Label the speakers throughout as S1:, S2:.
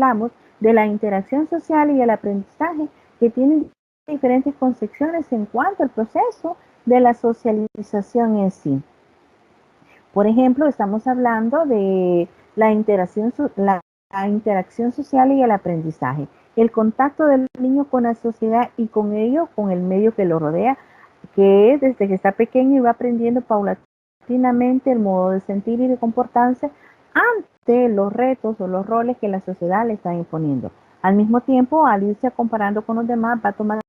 S1: hablamos de la interacción social y el aprendizaje que tienen diferentes concepciones en cuanto al proceso de la socialización en sí. Por ejemplo, estamos hablando de la interacción social y el aprendizaje, el contacto del niño con la sociedad y con ello, con el medio que lo rodea, que es desde que está pequeño y va aprendiendo paulatinamente el modo de sentir y de comportarse ante los retos o los roles que la sociedad le está imponiendo. Al mismo tiempo, al irse comparando con los demás, va tomando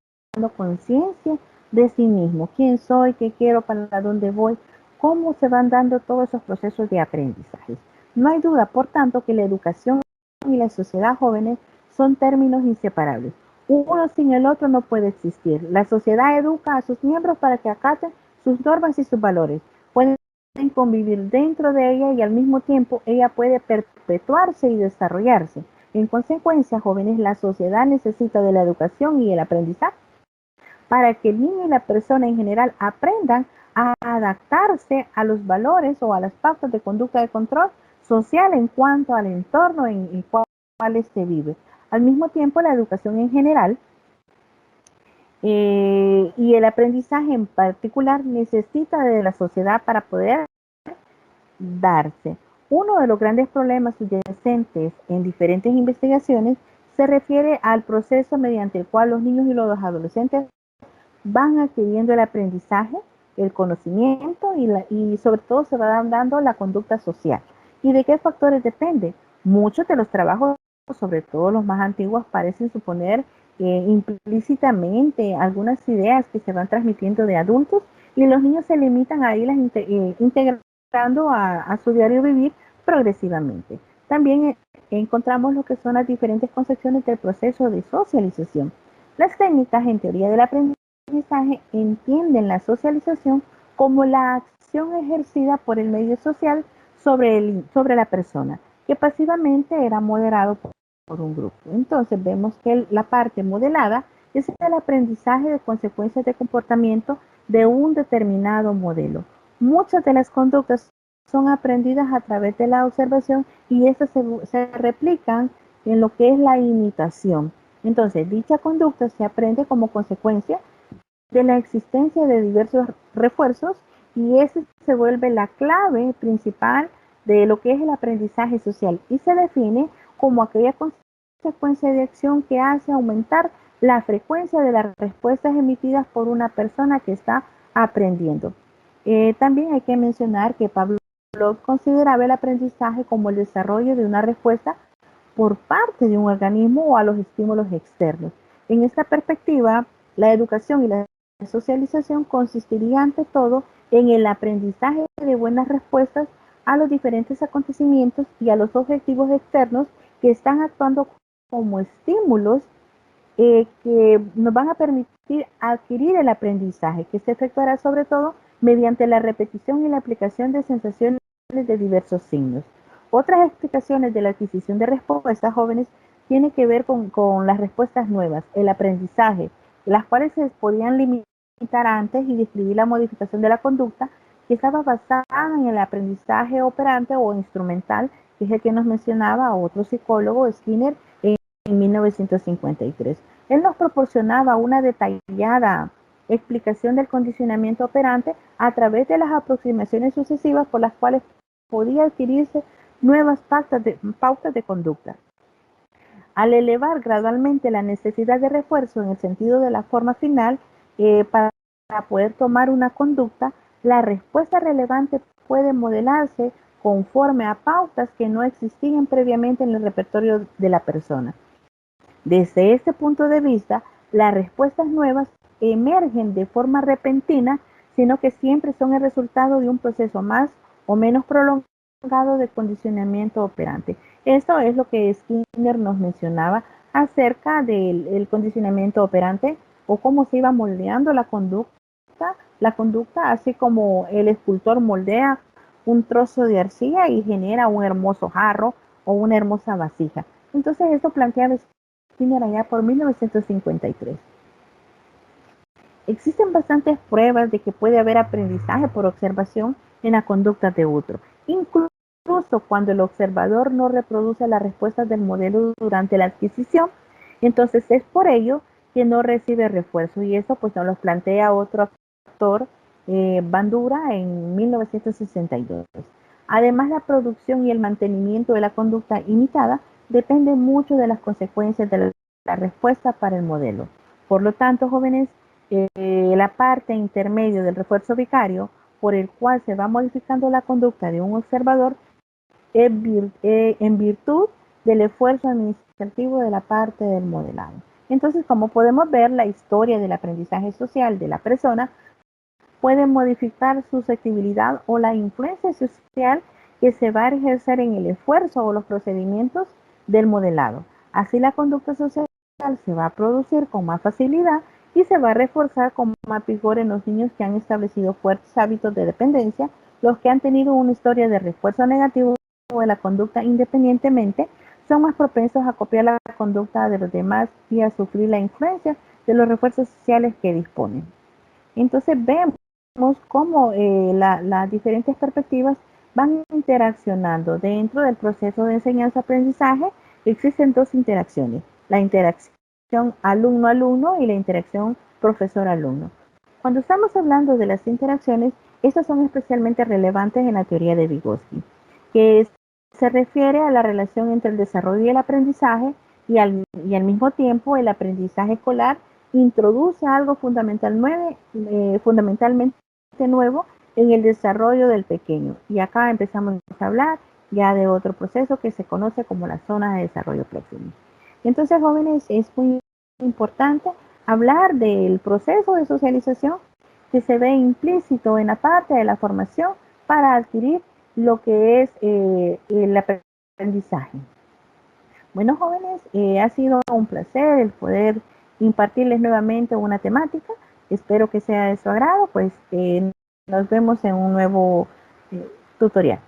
S1: conciencia de sí mismo, quién soy, qué quiero, para dónde voy, cómo se van dando todos esos procesos de aprendizaje. No hay duda, por tanto, que la educación y la sociedad jóvenes son términos inseparables. Uno sin el otro no puede existir. La sociedad educa a sus miembros para que acaten sus normas y sus valores. Pueden convivir dentro de ella y al mismo tiempo ella puede perpetuarse y desarrollarse. En consecuencia, jóvenes, la sociedad necesita de la educación y el aprendizaje para que el niño y la persona en general aprendan a adaptarse a los valores o a las pautas de conducta de control social en cuanto al entorno en el cual se vive. Al mismo tiempo, la educación en general y el aprendizaje en particular necesita de la sociedad para poder darse. Uno de los grandes problemas subyacentes en diferentes investigaciones se refiere al proceso mediante el cual los niños y los adolescentes van adquiriendo el aprendizaje, el conocimiento y sobre todo se va dando la conducta social. ¿Y de qué factores depende? Muchos de los trabajos, sobre todo los más antiguos, parecen suponer implícitamente algunas ideas que se van transmitiendo de adultos y los niños se limitan a irlas integrando a su diario vivir progresivamente. También encontramos lo que son las diferentes concepciones del proceso de socialización. Las técnicas en teoría del aprendizaje entienden la socialización como la acción ejercida por el medio social sobre la persona, que pasivamente era moderado por un grupo. Entonces vemos que la parte modelada es el aprendizaje de consecuencias de comportamiento de un determinado modelo. Muchas de las conductas son aprendidas a través de la observación y estas se replican en lo que es la imitación. Entonces, dicha conducta se aprende como consecuencia de la existencia de diversos refuerzos y ese se vuelve la clave principal de lo que es el aprendizaje social y se define como aquella consecuencia de acción que hace aumentar la frecuencia de las respuestas emitidas por una persona que está aprendiendo. También hay que mencionar que Pavlov consideraba el aprendizaje como el desarrollo de una respuesta por parte de un organismo o a los estímulos externos. En esta perspectiva, la educación y la socialización consistiría ante todo en el aprendizaje de buenas respuestas a los diferentes acontecimientos y a los objetivos externos que están actuando como estímulos que nos van a permitir adquirir el aprendizaje, que se efectuará sobre todo mediante la repetición y la aplicación de sensaciones de diversos signos. Otras explicaciones de la adquisición de respuestas jóvenes tienen que ver con las respuestas nuevas, el aprendizaje, las cuales se podían limitar antes y describir la modificación de la conducta que estaba basada en el aprendizaje operante o instrumental, que es el que nos mencionaba otro psicólogo, Skinner, en 1953. Él nos proporcionaba una detallada explicación del condicionamiento operante a través de las aproximaciones sucesivas por las cuales podía adquirirse nuevas pautas de conducta. Al elevar gradualmente la necesidad de refuerzo en el sentido de la forma final, para poder tomar una conducta, la respuesta relevante puede modelarse conforme a pautas que no existían previamente en el repertorio de la persona. Desde este punto de vista, las respuestas nuevas emergen de forma repentina, sino que siempre son el resultado de un proceso más o menos prolongado de condicionamiento operante. Esto es lo que Skinner nos mencionaba acerca del condicionamiento operante o cómo se iba moldeando la conducta, así como el escultor moldea un trozo de arcilla y genera un hermoso jarro o una hermosa vasija. Entonces esto planteaba Skinner allá por 1953. Existen bastantes pruebas de que puede haber aprendizaje por observación en la conducta de otro. Incluso incluso cuando el observador no reproduce las respuestas del modelo durante la adquisición. Entonces es por ello que no recibe refuerzo, y eso pues nos lo plantea otro autor, Bandura, en 1962. Además, la producción y el mantenimiento de la conducta imitada depende mucho de las consecuencias de la respuesta para el modelo. Por lo tanto, jóvenes, la parte intermedia del refuerzo vicario, por el cual se va modificando la conducta de un observador, es en virtud del esfuerzo administrativo de la parte del modelado. Entonces, como podemos ver, la historia del aprendizaje social de la persona puede modificar su susceptibilidad o la influencia social que se va a ejercer en el esfuerzo o los procedimientos del modelado. Así, la conducta social se va a producir con más facilidad y se va a reforzar con más vigor en los niños que han establecido fuertes hábitos de dependencia, los que han tenido una historia de refuerzo negativo de la conducta independientemente, son más propensos a copiar la conducta de los demás y a sufrir la influencia de los refuerzos sociales que disponen. Entonces vemos cómo las diferentes perspectivas van interaccionando dentro del proceso de enseñanza-aprendizaje. Existen dos interacciones: la interacción alumno-alumno y la interacción profesor-alumno. Cuando estamos hablando de las interacciones, estas son especialmente relevantes en la teoría de Vygotsky, que se refiere a la relación entre el desarrollo y el aprendizaje, y al mismo tiempo el aprendizaje escolar introduce algo fundamentalmente nuevo en el desarrollo del pequeño. Y acá empezamos a hablar ya de otro proceso que se conoce como la zona de desarrollo próximo. Entonces, jóvenes, es muy importante hablar del proceso de socialización que se ve implícito en la parte de la formación para adquirir lo que es el aprendizaje. Bueno, jóvenes, ha sido un placer el poder impartirles nuevamente una temática. Espero que sea de su agrado, pues nos vemos en un nuevo tutorial.